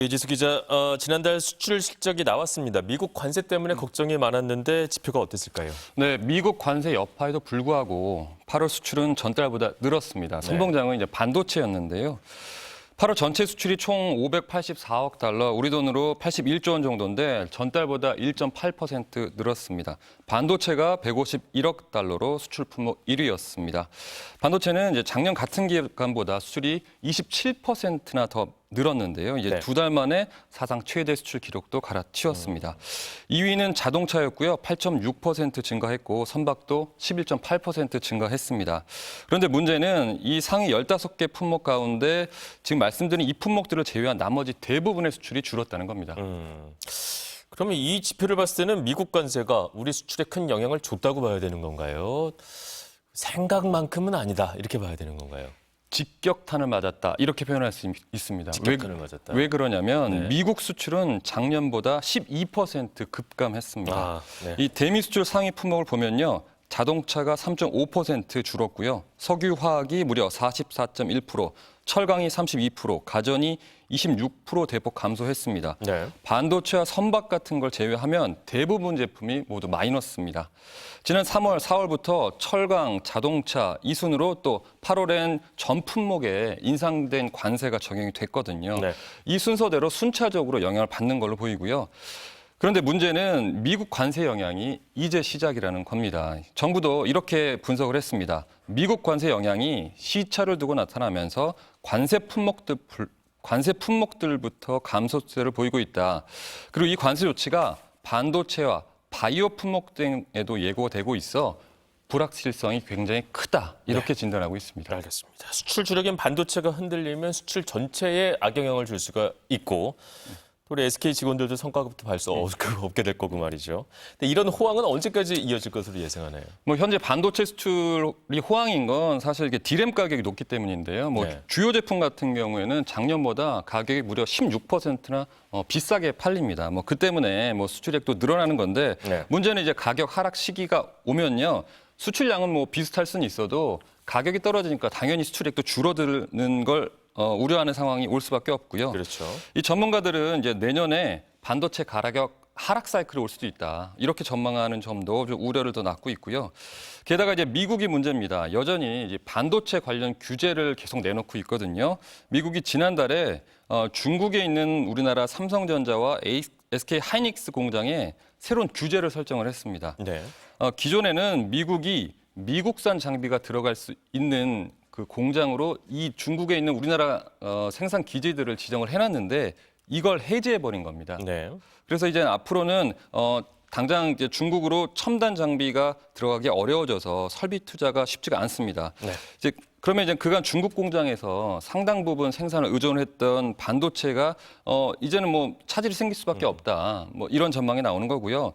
이지수 기자, 지난달 수출 실적이 나왔습니다. 미국 관세 때문에 걱정이 많았는데 지표가 어땠을까요? 네, 미국 관세 여파에도 불구하고 8월 수출은 전달보다 늘었습니다. 선봉장은 이제 반도체였는데요. 8월 전체 수출이 총 584억 달러, 우리 돈으로 81조 원 정도인데 전달보다 1.8% 늘었습니다. 반도체가 151억 달러로 수출 품목 1위였습니다. 반도체는 이제 작년 같은 기간보다 수출이 27%나 더 늘었는데요. 이제 두 달 만에 사상 최대 수출 기록도 갈아치웠습니다. 2위는 자동차였고요. 8.6% 증가했고 선박도 11.8% 증가했습니다. 그런데 문제는 이 상위 15개 품목 가운데 지금 말씀드린 이 품목들을 제외한 나머지 대부분의 수출이 줄었다는 겁니다. 그러면 이 지표를 봤을 때는 미국 관세가 우리 수출에 큰 영향을 줬다고 봐야 되는 건가요? 생각만큼은 아니다, 이렇게 봐야 되는 건가요? 직격탄을 맞았다 이렇게 표현할 수 있습니다. 직격탄을 맞았다. 왜 그러냐면 미국 수출은 작년보다 12% 급감했습니다. 이 대미 수출 상위 품목을 보면요. 자동차가 3.5% 줄었고요. 석유 화학이 무려 44.1%, 철강이 32%, 가전이 26% 대폭 감소했습니다. 반도체와 선박 같은 걸 제외하면 대부분 제품이 모두 마이너스입니다. 지난 3월, 4월부터 철강, 자동차 이 순으로 또 8월엔 전 품목에 인상된 관세가 적용이 됐거든요. 이 순서대로 순차적으로 영향을 받는 걸로 보이고요. 그런데 문제는 미국 관세 영향이 이제 시작이라는 겁니다. 정부도 이렇게 분석을 했습니다. 미국 관세 영향이 시차를 두고 나타나면서 관세 품목들부터 감소세를 보이고 있다. 그리고 이 관세 조치가 반도체와 바이오 품목 등에도 예고되고 있어 불확실성이 굉장히 크다. 이렇게 진단하고 있습니다. 알겠습니다. 수출 주력인 반도체가 흔들리면 수출 전체에 악영향을 줄 수가 있고 우리 SK 직원들도 성과급도 발 수 없게 될 거고 말이죠. 근데 이런 호황은 언제까지 이어질 것으로 예상하나요? 현재 반도체 수출이 호황인 건 사실 이게 디램 가격이 높기 때문인데요. 주요 제품 같은 경우에는 작년보다 가격이 무려 16%나 비싸게 팔립니다. 그 때문에 수출액도 늘어나는 건데 문제는 이제 가격 하락 시기가 오면요. 수출량은 비슷할 수는 있어도 가격이 떨어지니까 당연히 수출액도 줄어드는 걸 우려하는 상황이 올 수밖에 없고요. 그렇죠. 이 전문가들은 이제 내년에 반도체 가격 하락 사이클이 올 수도 있다. 이렇게 전망하는 점도 좀 우려를 더 낳고 있고요. 게다가 이제 미국이 문제입니다. 여전히 이제 반도체 관련 규제를 계속 내놓고 있거든요. 미국이 지난달에 중국에 있는 우리나라 삼성전자와 SK 하이닉스 공장에 새로운 규제를 설정을 했습니다. 기존에는 미국이 미국산 장비가 들어갈 수 있는 그 공장으로 이 중국에 있는 우리나라 생산 기지들을 지정을 해놨는데 이걸 해제해버린 겁니다. 그래서 이제 앞으로는 당장 이제 중국으로 첨단 장비가 들어가기 어려워져서 설비 투자가 쉽지가 않습니다. 그러면 이제 그간 중국 공장에서 상당 부분 생산을 의존했던 반도체가 이제는 차질이 생길 수밖에 없다. 이런 전망이 나오는 거고요.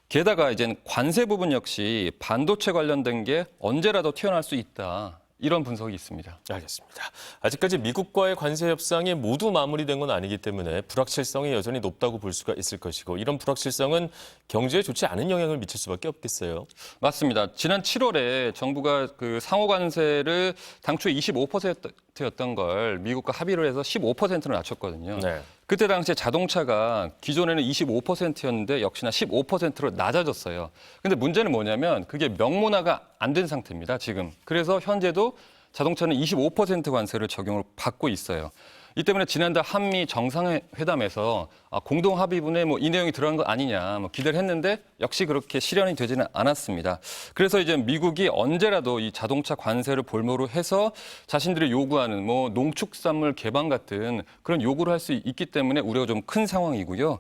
게다가 이제는 관세 부분 역시 반도체 관련된 게 언제라도 튀어나올 수 있다. 이런 분석이 있습니다. 알겠습니다. 아직까지 미국과의 관세 협상이 모두 마무리된 건 아니기 때문에 불확실성이 여전히 높다고 볼 수가 있을 것이고 이런 불확실성은 경제에 좋지 않은 영향을 미칠 수밖에 없겠어요. 맞습니다. 지난 7월에 정부가 그 상호 관세를 당초에 25%였던 걸 미국과 합의를 해서 15%로 낮췄거든요. 그때 당시에 자동차가 기존에는 25%였는데 역시나 15%로 낮아졌어요. 근데 문제는 뭐냐면 그게 명문화가 안 된 상태입니다, 지금. 그래서 현재도 자동차는 25% 관세를 적용을 받고 있어요. 이 때문에 지난달 한미 정상회담에서 공동 합의문에 이 내용이 들어간 거 아니냐 기대를 했는데 역시 그렇게 실현이 되지는 않았습니다. 그래서 이제 미국이 언제라도 이 자동차 관세를 볼모로 해서 자신들이 요구하는 농축산물 개방 같은 그런 요구를 할 수 있기 때문에 우려가 좀 큰 상황이고요.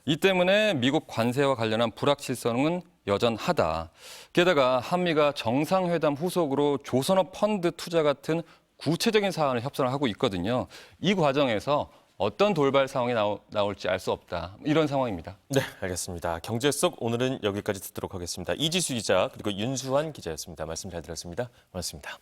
이 때문에 미국 관세와 관련한 불확실성은 여전하다. 게다가 한미가 정상회담 후속으로 조선업 펀드 투자 같은 구체적인 사안을 협상을 하고 있거든요. 이 과정에서 어떤 돌발 상황이 나올지 알 수 없다. 이런 상황입니다. 네, 알겠습니다. 경제 속 오늘은 여기까지 듣도록 하겠습니다. 이지수 기자 그리고 윤수환 기자였습니다. 말씀 잘 들었습니다. 고맙습니다.